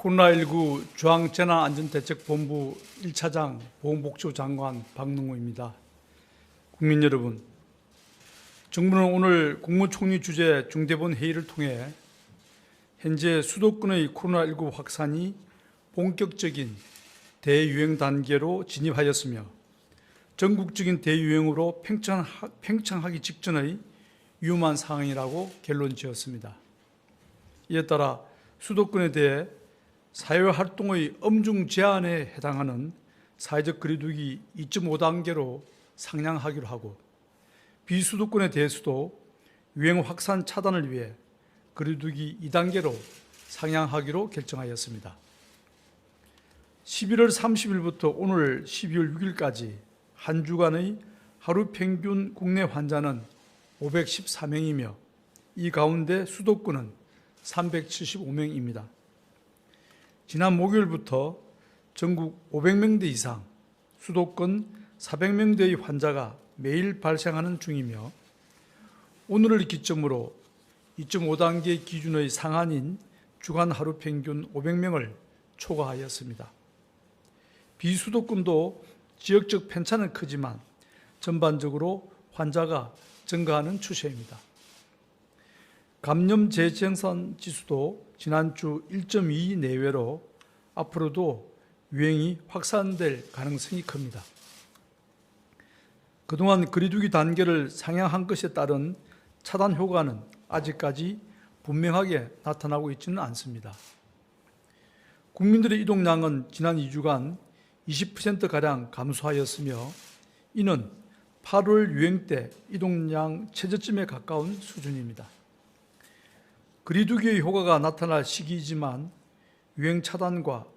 코로나19 중앙재난안전대책본부 1차장 보건복지부 장관 박능호입니다. 국민 여러분, 정부는 오늘 국무총리 주재 중대본 회의를 통해 현재 수도권의 코로나19 확산이 본격적인 대유행 단계로 진입하였으며 전국적인 대유행으로 팽창하기 직전의 위험한 상황이라고 결론 지었습니다. 이에 따라 수도권에 대해 사회활동의 엄중 제한에 해당하는 사회적 거리두기 2.5단계로 상향하기로 하고, 비수도권에 대해서도 유행 확산 차단을 위해 거리두기 2단계로 상향하기로 결정하였습니다. 11월 30일부터 오늘 12월 6일까지 한 주간의 하루 평균 국내 환자는 514명이며 이 가운데 수도권은 375명입니다. 지난 목요일부터 전국 500명대 이상, 수도권 400명대의 환자가 매일 발생하는 중이며 오늘을 기점으로 2.5단계 기준의 상한인 주간 하루 평균 500명을 초과하였습니다. 비수도권도 지역적 편차는 크지만 전반적으로 환자가 증가하는 추세입니다. 감염 재생산 지수도 지난주 1.2 내외로 앞으로도 유행이 확산될 가능성이 큽니다. 그동안 거리두기 단계를 상향한 것에 따른 차단 효과는 아직까지 분명하게 나타나고 있지는 않습니다. 국민들의 이동량은 지난 2주간 20%가량 감소하였으며 이는 8월 유행 때 이동량 최저점에 가까운 수준입니다. 거리두기의 효과가 나타날 시기이지만 유행 차단과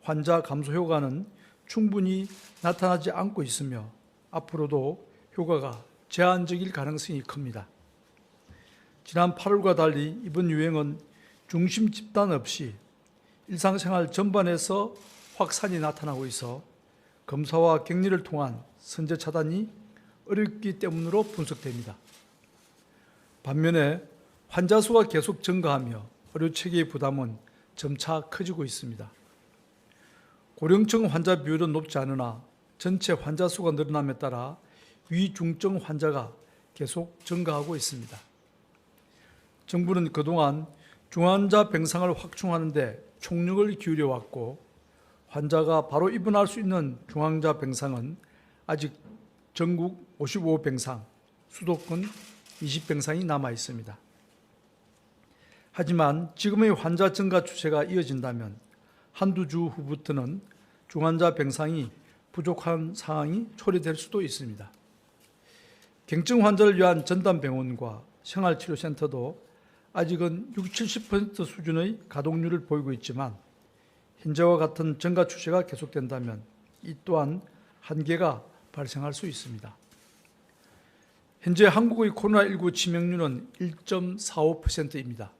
환자 감소 효과는 충분히 나타나지 않고 있으며 앞으로도 효과가 제한적일 가능성이 큽니다. 지난 8월과 달리 이번 유행은 중심 집단 없이 일상생활 전반에서 확산이 나타나고 있어 검사와 격리를 통한 선제 차단이 어렵기 때문으로 분석됩니다. 반면에 환자 수가 계속 증가하며 의료체계의 부담은 점차 커지고 있습니다. 고령층 환자 비율은 높지 않으나 전체 환자 수가 늘어남에 따라 위중증 환자가 계속 증가하고 있습니다. 정부는 그동안 중환자 병상을 확충하는 데 총력을 기울여 왔고 환자가 바로 입원할 수 있는 중환자 병상은 아직 전국 55병상, 수도권 20병상이 남아 있습니다. 하지만 지금의 환자 증가 추세가 이어진다면 한두 주 후부터는 중환자 병상이 부족한 상황이 초래될 수도 있습니다. 경증 환자를 위한 전담병원과 생활치료센터도 아직은 60-70% 수준의 가동률을 보이고 있지만 현재와 같은 증가 추세가 계속된다면 이 또한 한계가 발생할 수 있습니다. 현재 한국의 코로나19 치명률은 1.45%입니다.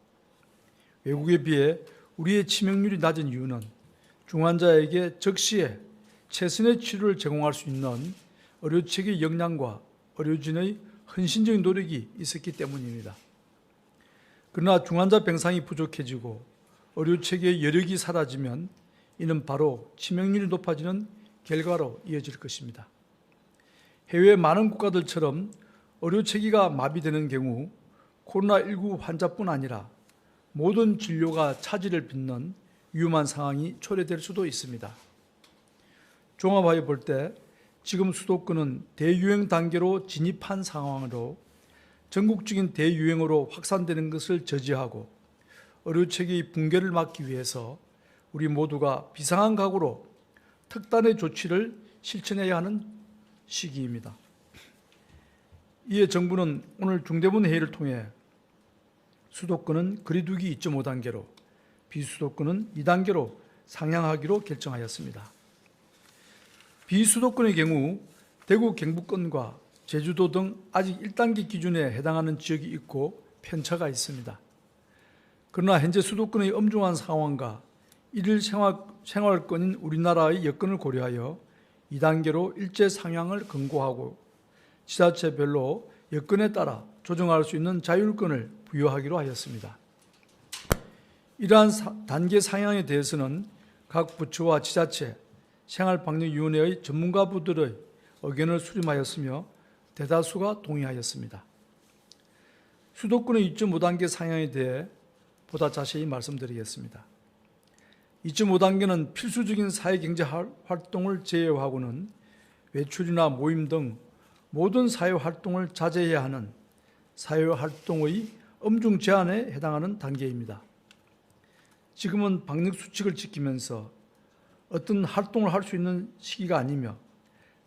외국에 비해 우리의 치명률이 낮은 이유는 중환자에게 적시에 최선의 치료를 제공할 수 있는 의료체계의 역량과 의료진의 헌신적인 노력이 있었기 때문입니다. 그러나 중환자 병상이 부족해지고 의료체계의 여력이 사라지면 이는 바로 치명률이 높아지는 결과로 이어질 것입니다. 해외 많은 국가들처럼 의료체계가 마비되는 경우 코로나19 환자뿐 아니라 모든 진료가 차질을 빚는 위험한 상황이 초래될 수도 있습니다. 종합하여 볼 때 지금 수도권은 대유행 단계로 진입한 상황으로 전국적인 대유행으로 확산되는 것을 저지하고 의료체계의 붕괴를 막기 위해서 우리 모두가 비상한 각오로 특단의 조치를 실천해야 하는 시기입니다. 이에 정부는 오늘 중대본 회의를 통해 수도권은 거리두기 2.5단계로, 비수도권은 2단계로 상향하기로 결정하였습니다. 비수도권의 경우 대구 경북권과 제주도 등 아직 1단계 기준에 해당하는 지역이 있고 편차가 있습니다. 그러나 현재 수도권의 엄중한 상황과 일일 생활권인 우리나라의 여건을 고려하여 2단계로 일제 상향을 권고하고 지자체별로 여건에 따라 조정할 수 있는 자율권을 부여하기로 하였습니다. 이러한 단계 상향에 대해서는 각 부처와 지자체, 생활방역위원회의 전문가부들의 의견을 수렴하였으며 대다수가 동의하였습니다. 수도권의 2.5단계 상향에 대해 보다 자세히 말씀드리겠습니다. 2.5단계는 필수적인 사회경제 활동을 제외하고는 외출이나 모임 등 모든 사회활동을 자제해야 하는 사회활동의 엄중 제한에 해당하는 단계입니다. 지금은 방역수칙을 지키면서 어떤 활동을 할 수 있는 시기가 아니며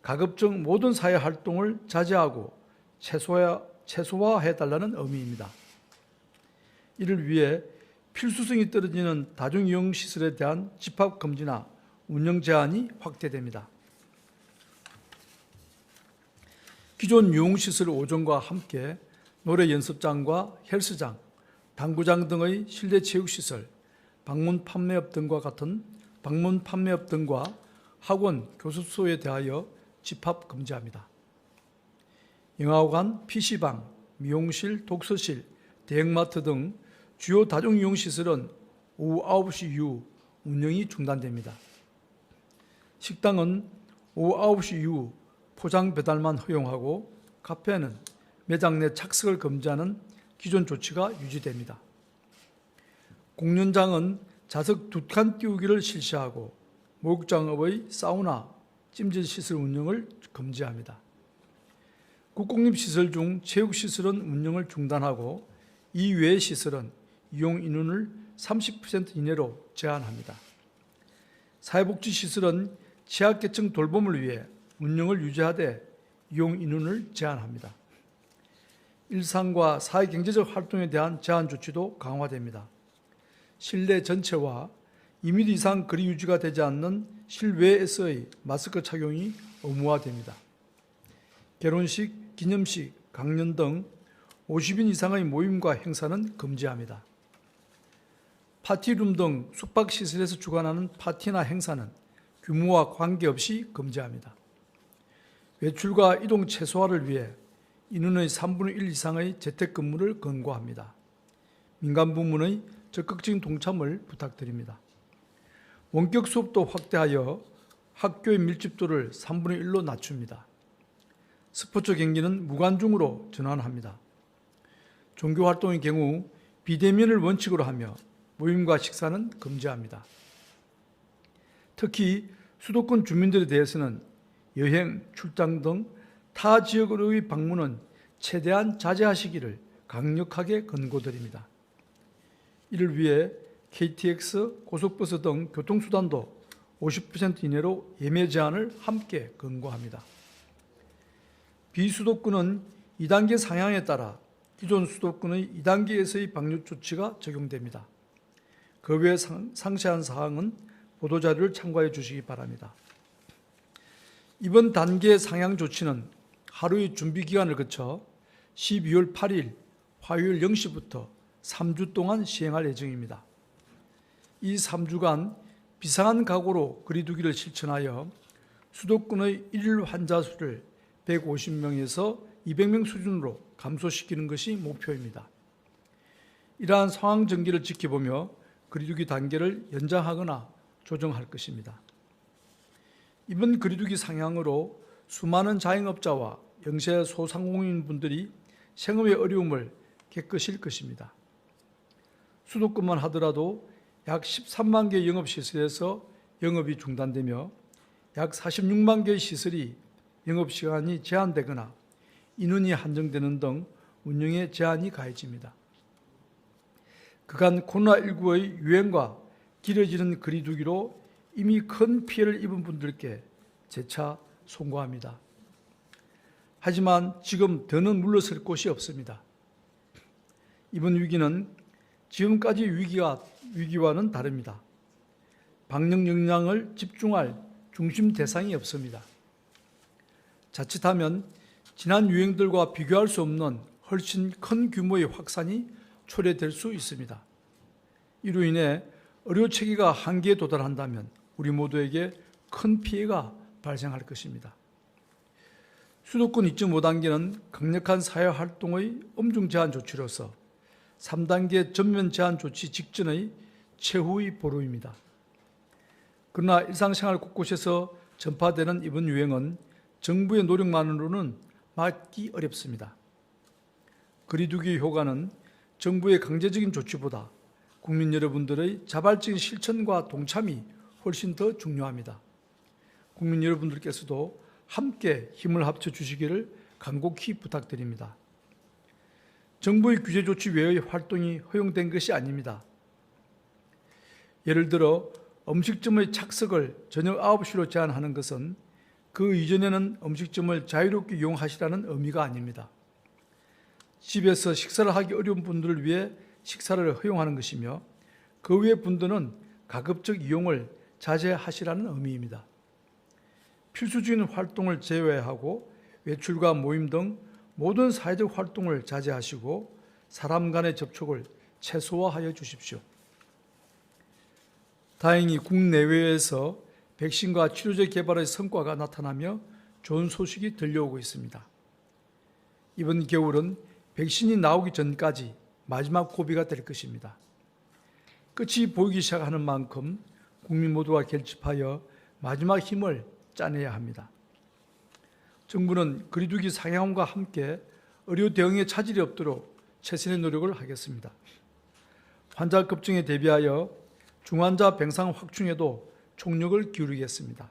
가급적 모든 사회활동을 자제하고 최소화해달라는 의미입니다. 이를 위해 필수성이 떨어지는 다중이용시설에 대한 집합금지나 운영 제한이 확대됩니다. 기존 유흥시설 5종과 함께 노래 연습장과 헬스장, 당구장 등의 실내 체육시설, 방문 판매업 등과 학원, 교습소에 대하여 집합 금지합니다. 영화관, PC방, 미용실, 독서실, 대형마트 등 주요 다중이용시설은 오후 9시 이후 운영이 중단됩니다. 식당은 오후 9시 이후 포장 배달만 허용하고 카페는 매장 내 착석을 금지하는 기존 조치가 유지됩니다. 공연장은 좌석 2칸 띄우기를 실시하고 목욕장업의 사우나, 찜질시설 운영을 금지합니다. 국공립시설 중 체육시설은 운영을 중단하고 이외의 시설은 이용 인원을 30% 이내로 제한합니다. 사회복지시설은 취약계층 돌봄을 위해 운영을 유지하되 이용 인원을 제한합니다. 일상과 사회경제적 활동에 대한 제한 조치도 강화됩니다. 실내 전체와 2m 이상 거리 유지가 되지 않는 실외에서의 마스크 착용이 의무화됩니다. 결혼식, 기념식, 강연 등 50인 이상의 모임과 행사는 금지합니다. 파티룸 등 숙박시설에서 주관하는 파티나 행사는 규모와 관계없이 금지합니다. 외출과 이동 최소화를 위해 인원의 3분의 1 이상의 재택근무를 권고합니다. 민간 부문의 적극적인 동참을 부탁드립니다. 원격 수업도 확대하여 학교의 밀집도를 3분의 1로 낮춥니다. 스포츠 경기는 무관중으로 전환합니다. 종교활동의 경우 비대면을 원칙으로 하며 모임과 식사는 금지합니다. 특히 수도권 주민들에 대해서는 여행, 출장 등 타 지역으로의 방문은 최대한 자제하시기를 강력하게 권고드립니다. 이를 위해 KTX, 고속버스 등 교통수단도 50% 이내로 예매 제한을 함께 권고합니다. 비수도권은 2단계 상향에 따라 기존 수도권의 2단계에서의 방역 조치가 적용됩니다. 그 외 상세한 사항은 보도자료를 참고해 주시기 바랍니다. 이번 단계 상향 조치는 하루의 준비 기간을 거쳐 12월 8일 화요일 0시부터 3주 동안 시행할 예정입니다. 이 3주간 비상한 각오로 거리두기를 실천하여 수도권의 일일 환자 수를 150명에서 200명 수준으로 감소시키는 것이 목표입니다. 이러한 상황 전개를 지켜보며 거리두기 단계를 연장하거나 조정할 것입니다. 이번 거리두기 상향으로 수많은 자영업자와 영세 소상공인분들이 생업의 어려움을 겪으실 것입니다. 수도권만 하더라도 약 13만 개의 영업시설에서 영업이 중단되며 약 46만 개의 시설이 영업시간이 제한되거나 인원이 한정되는 등 운영에 제한이 가해집니다. 그간 코로나19의 유행과 길어지는 거리두기로 이미 큰 피해를 입은 분들께 재차 송구합니다. 하지만 지금 더는 물러설 곳이 없습니다. 이번 위기는 지금까지 위기와는 다릅니다. 방역 역량을 집중할 중심 대상이 없습니다. 자칫하면 지난 유행들과 비교할 수 없는 훨씬 큰 규모의 확산이 초래될 수 있습니다. 이로 인해 의료 체계가 한계에 도달한다면 우리 모두에게 큰 피해가 발생할 것입니다. 수도권 2.5단계는 강력한 사회활동의 엄중 제한 조치로서 3단계 전면 제한 조치 직전의 최후의 보루입니다. 그러나 일상생활 곳곳에서 전파되는 이번 유행은 정부의 노력만으로는 막기 어렵습니다. 거리두기 효과는 정부의 강제적인 조치보다 국민 여러분들의 자발적인 실천과 동참이 훨씬 더 중요합니다. 국민 여러분들께서도 함께 힘을 합쳐 주시기를 간곡히 부탁드립니다. 정부의 규제 조치 외의 활동이 허용된 것이 아닙니다. 예를 들어 음식점의 착석을 저녁 9시로 제한하는 것은 그 이전에는 음식점을 자유롭게 이용하시라는 의미가 아닙니다. 집에서 식사를 하기 어려운 분들을 위해 식사를 허용하는 것이며 그 외 분들은 가급적 이용을 자제하시라는 의미입니다. 필수적인 활동을 제외하고 외출과 모임 등 모든 사회적 활동을 자제하시고 사람 간의 접촉을 최소화하여 주십시오. 다행히 국내외에서 백신과 치료제 개발의 성과가 나타나며 좋은 소식이 들려오고 있습니다. 이번 겨울은 백신이 나오기 전까지 마지막 고비가 될 것입니다. 끝이 보이기 시작하는 만큼 국민 모두가 결집하여 마지막 힘을 짜내야 합니다. 정부는 거리두기 상향과 함께 의료 대응에 차질이 없도록 최선의 노력을 하겠습니다. 환자 급증에 대비하여 중환자 병상 확충에도 총력을 기울이겠습니다.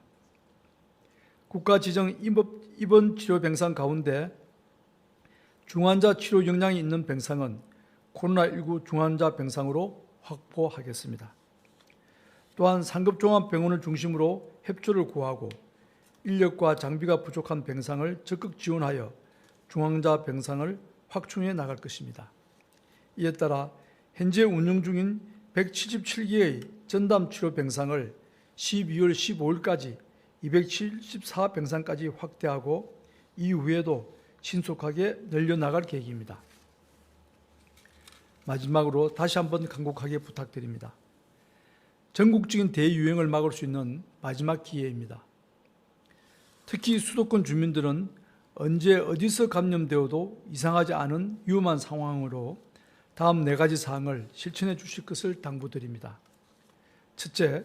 국가 지정 입원 치료 병상 가운데 중환자 치료 역량이 있는 병상은 코로나19 중환자 병상으로 확보하겠습니다. 또한 상급종합병원을 중심으로 협조를 구하고 인력과 장비가 부족한 병상을 적극 지원하여 중환자 병상을 확충해 나갈 것입니다. 이에 따라 현재 운영 중인 177개의 전담치료 병상을 12월 15일까지 274병상까지 확대하고 이후에도 신속하게 늘려나갈 계획입니다. 마지막으로 다시 한번 간곡하게 부탁드립니다. 전국적인 대유행을 막을 수 있는 마지막 기회입니다. 특히 수도권 주민들은 언제 어디서 감염되어도 이상하지 않은 위험한 상황으로 다음 4가지 사항을 실천해 주실 것을 당부드립니다. 첫째,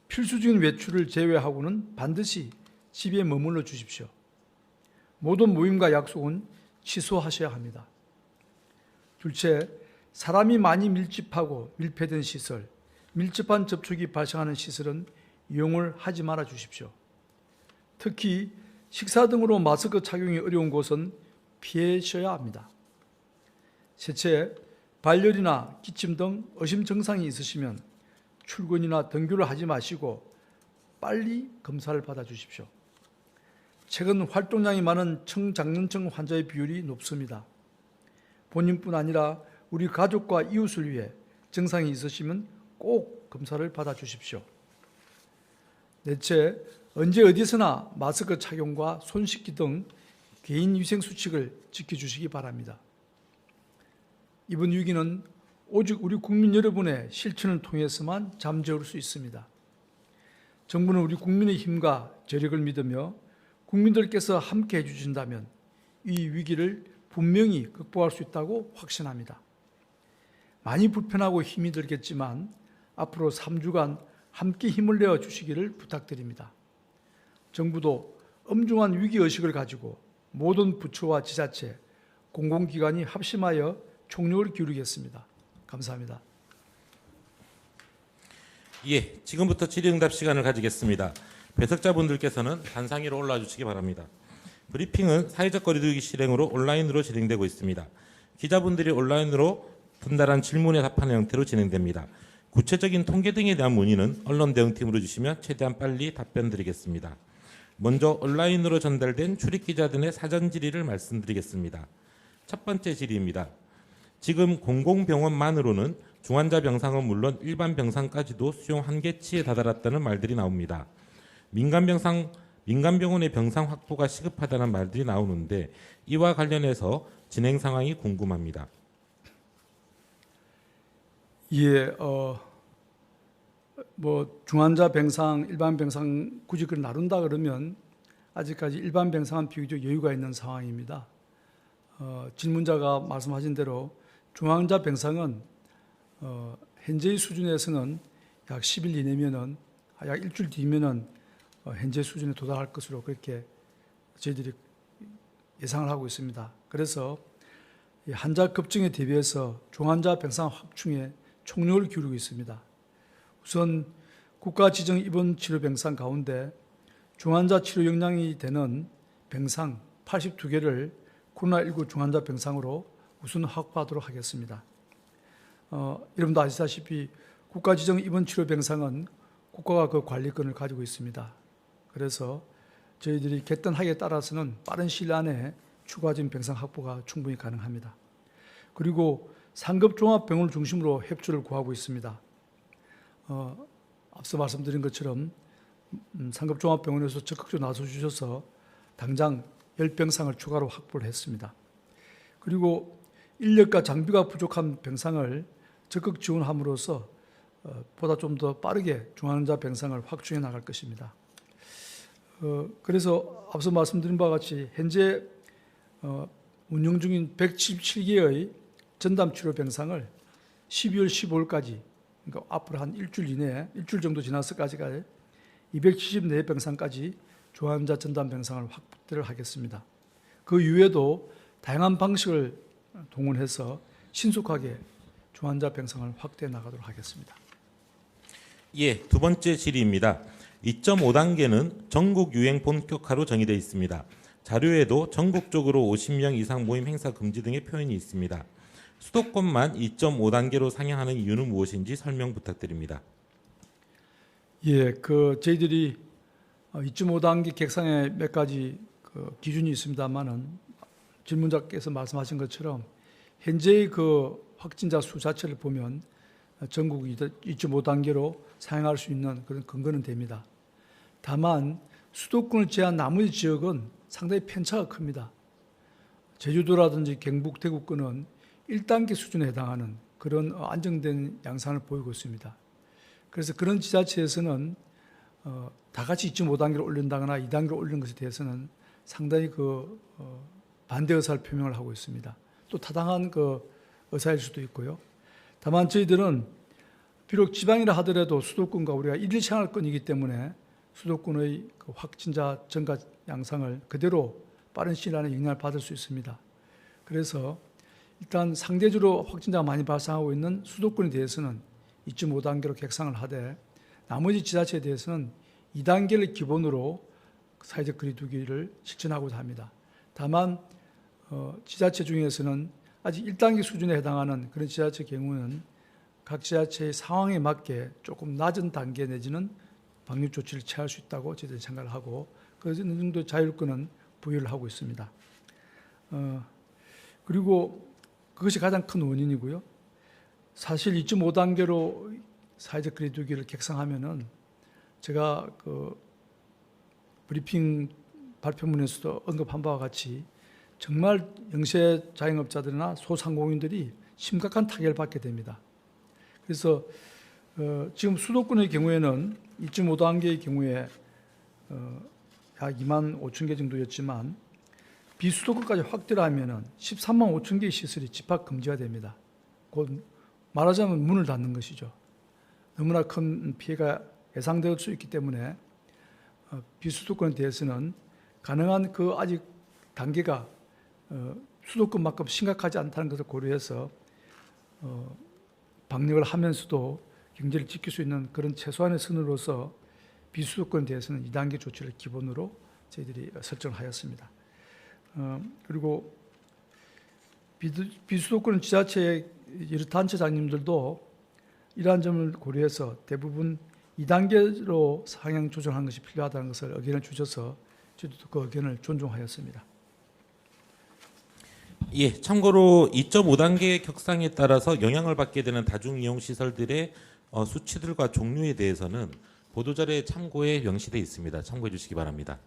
필수적인 외출을 제외하고는 반드시 집에 머물러 주십시오. 모든 모임과 약속은 취소하셔야 합니다. 둘째, 사람이 많이 밀집하고 밀폐된 시설, 밀접한 접촉이 발생하는 시설은 이용을 하지 말아 주십시오. 특히 식사 등으로 마스크 착용이 어려운 곳은 피하셔야 합니다. 셋째, 발열이나 기침 등 의심 증상이 있으시면 출근이나 등교를 하지 마시고 빨리 검사를 받아 주십시오. 최근 활동량이 많은 청장년층 환자의 비율이 높습니다. 본인뿐 아니라 우리 가족과 이웃을 위해 증상이 있으시면 꼭 검사를 받아 주십시오. 넷째, 언제 어디서나 마스크 착용과 손 씻기 등 개인 위생 수칙을 지켜주시기 바랍니다. 이번 위기는 오직 우리 국민 여러분의 실천을 통해서만 잠재울 수 있습니다. 정부는 우리 국민의 힘과 저력을 믿으며 국민들께서 함께 해주신다면 이 위기를 분명히 극복할 수 있다고 확신합니다. 많이 불편하고 힘이 들겠지만 앞으로 3주간 함께 힘을 내어 주시기를 부탁드립니다. 정부도 엄중한 위기의식을 가지고 모든 부처와 지자체, 공공기관이 합심하여 총력을 기울이겠습니다. 감사합니다. 예, 지금부터 질의응답 시간을 가지겠습니다. 배석자분들께서는 단상 위로 올라와 주시기 바랍니다. 브리핑은 사회적 거리두기 실행으로 온라인으로 진행되고 있습니다. 기자분들이 온라인으로 분달한 질문에 답하는 형태로 진행됩니다. 구체적인 통계 등에 대한 문의는 언론대응팀으로 주시면 최대한 빨리 답변 드리겠습니다. 먼저 온라인으로 전달된 출입기자들의 사전 질의를 말씀드리겠습니다. 첫 번째 질의입니다. 지금 공공병원만으로는 중환자 병상은 물론 일반 병상까지도 수용 한계치에 다다랐다는 말들이 나옵니다. 민간병원의 병상 확보가 시급하다는 말들이 나오는데 이와 관련해서 진행 상황이 궁금합니다. 예, 중환자 병상, 일반 병상 굳이 그걸 나눈다 그러면 아직까지 일반 병상은 비교적 여유가 있는 상황입니다. 질문자가 말씀하신 대로 중환자 병상은 현재의 수준에서는 약 10일 이내면은 약 일주일 뒤면은 현재 수준에 도달할 것으로 그렇게 저희들이 예상을 하고 있습니다. 그래서 이 환자 급증에 대비해서 중환자 병상 확충에 총력을 기울이고 있습니다. 우선 국가 지정 입원 치료 병상 가운데 중환자 치료 역량이 되는 병상 82개를 코로나19 중환자 병상으로 우선 확보하도록 하겠습니다. 여러분도 아시다시피 국가 지정 입원 치료 병상은 국가가 그 관리권을 가지고 있습니다. 그래서 저희들이 개던하기에 따라서는 빠른 시일 안에 추가적인 병상 확보가 충분히 가능합니다. 그리고 상급 종합병원을 중심으로 협조를 구하고 있습니다. 앞서 말씀드린 것처럼 상급 종합병원에서 적극적으로 나서주셔서 당장 10병상을 추가로 확보를 했습니다. 그리고 인력과 장비가 부족한 병상을 적극 지원함으로써 보다 좀 더 빠르게 중환자 병상을 확충해 나갈 것입니다. 그래서 앞서 말씀드린 바와 같이 현재 운영 중인 177개의 전담치료 병상을 12월 15일까지, 그러니까 앞으로 한 일주일 이내에, 일주일 정도 지나서까지가 274병상까지 중환자 전담 병상을 확대를 하겠습니다. 그 이후에도 다양한 방식을 동원해서 신속하게 중환자 병상을 확대해 나가도록 하겠습니다. 예, 두 번째 질의입니다. 2.5단계는 전국 유행 본격화로 정의되어 있습니다. 자료에도 전국적으로 50명 이상 모임 행사 금지 등의 표현이 있습니다. 수도권만 2.5단계로 상향하는 이유는 무엇인지 설명 부탁드립니다. 예, 저희들이 2.5단계 객상에 몇 가지 기준이 있습니다만은 질문자께서 말씀하신 것처럼 현재의 확진자 수 자체를 보면 전국 2.5단계로 상향할 수 있는 그런 근거는 됩니다. 다만 수도권을 제한 나머지 지역은 상당히 편차가 큽니다. 제주도라든지 경북, 대구권은 1단계 수준에 해당하는 그런 안정된 양상을 보이고 있습니다. 그래서 그런 지자체에서는 다 같이 2.5단계로 올린다거나 2단계로 올리는 것에 대해서는 상당히 반대 의사를 표명을 하고 있습니다. 또 타당한 의사일 수도 있고요. 다만 저희들은 비록 지방이라 하더라도 수도권과 우리가 일일 생활권이기 때문에 수도권의 확진자 증가 양상을 그대로 빠른 시일 안에 영향을 받을 수 있습니다. 그래서 일단 상대적으로 확진자가 많이 발생하고 있는 수도권에 대해서는 2.5단계로 객상을 하되 나머지 지자체에 대해서는 2단계를 기본으로 사회적 거리 두기를 실천하고자 합니다. 다만 지자체 중에서는 아직 1단계 수준에 해당하는 그런 지자체 경우는 각 지자체의 상황에 맞게 조금 낮은 단계 내지는 방역 조치를 취할 수 있다고 저희들이 생각을 하고 그 정도 자율권은 부여를 하고 있습니다. 그리고 그것이 가장 큰 원인이고요. 사실 2.5단계로 사회적 거리 두기를 객상하면은 제가 브리핑 발표문에서도 언급한 바와 같이 정말 영세 자영업자들이나 소상공인들이 심각한 타격을 받게 됩니다. 그래서 지금 수도권의 경우에는 2.5단계의 경우에 약 2만 5천 개 정도였지만 비수도권까지 확대를 하면은 13만 5천 개의 시설이 집합 금지가 됩니다. 곧 말하자면 문을 닫는 것이죠. 너무나 큰 피해가 예상될 수 있기 때문에 비수도권에 대해서는 가능한 아직 단계가 수도권만큼 심각하지 않다는 것을 고려해서 방역을 하면서도 경제를 지킬 수 있는 그런 최소한의 선으로서 비수도권에 대해서는 2단계 조치를 기본으로 저희들이 설정하였습니다. 그리고 비수도권 지자체의 여러 단체장님들도 이러한 점을 고려해서 대부분 2단계로 상향 조정하는 것이 필요하다는 것을 의견을 주셔서 저희도 그 의견을 존중하였습니다. 예, 참고로 2.5단계 격상에 따라서 영향을 받게 되는 다중이용 시설들의 수치들과 종류에 대해서는 보도자료에 참고에 명시되어 있습니다. 참고해 주시기 바랍니다.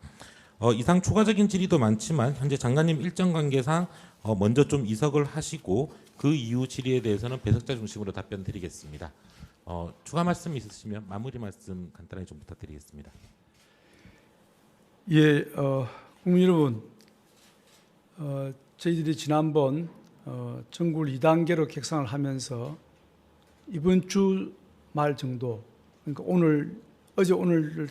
이상 추가적인 질의도 많지만 현재 장관님 일정 관계상 먼저 좀 이석을 하시고 그 이후 질의에 대해서는 배석자 중심으로 답변 드리겠습니다. 추가 말씀 있으시면 마무리 말씀 간단하게 좀 부탁드리겠습니다. 예, 국민 여러분, 저희들이 지난번 전국을 2단계로 객상을 하면서 이번 주 말 정도, 그러니까 어제 오늘을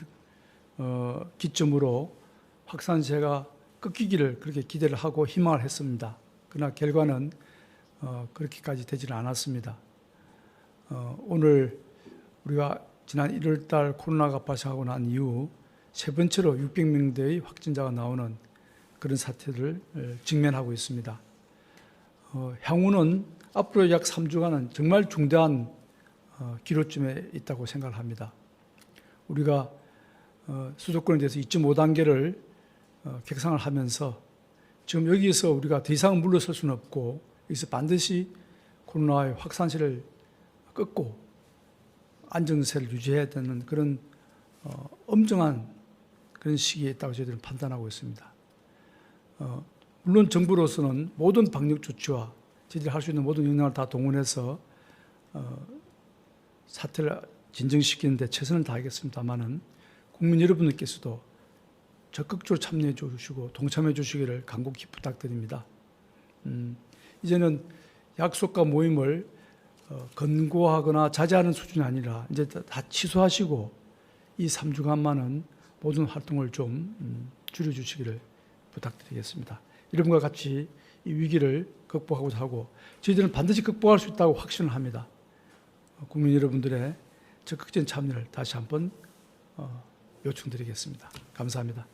기점으로 확산세가 꺾이기를 그렇게 기대를 하고 희망을 했습니다. 그러나 결과는 그렇게까지 되지는 않았습니다. 오늘 우리가 지난 1월 달 코로나가 발생하고 난 이후 세 번째로 600명대의 확진자가 나오는 그런 사태를 직면하고 있습니다. 향후는 앞으로 약 3주간은 정말 중대한 기로점에 있다고 생각을 합니다. 우리가 수도권에 대해서 2.5단계를 객상을 하면서 지금 여기에서 우리가 더 이상 물러설 수는 없고 여기서 반드시 코로나의 확산세를 끊고 안정세를 유지해야 되는 그런 엄정한 그런 시기에 있다고 저희들은 판단하고 있습니다. 물론 정부로서는 모든 방역 조치와 저희들이 할 수 있는 모든 역량을 다 동원해서 사태를 진정시키는 데 최선을 다하겠습니다마는 국민 여러분들께서도 적극적으로 참여해 주시고 동참해 주시기를 간곡히 부탁드립니다. 이제는 약속과 모임을 권고하거나 자제하는 수준이 아니라 이제 다 취소하시고 이 3주간만은 모든 활동을 좀 줄여주시기를 부탁드리겠습니다. 여러분과 같이 이 위기를 극복하고자 하고 저희들은 반드시 극복할 수 있다고 확신을 합니다. 국민 여러분들의 적극적인 참여를 다시 한번 요청드리겠습니다. 감사합니다.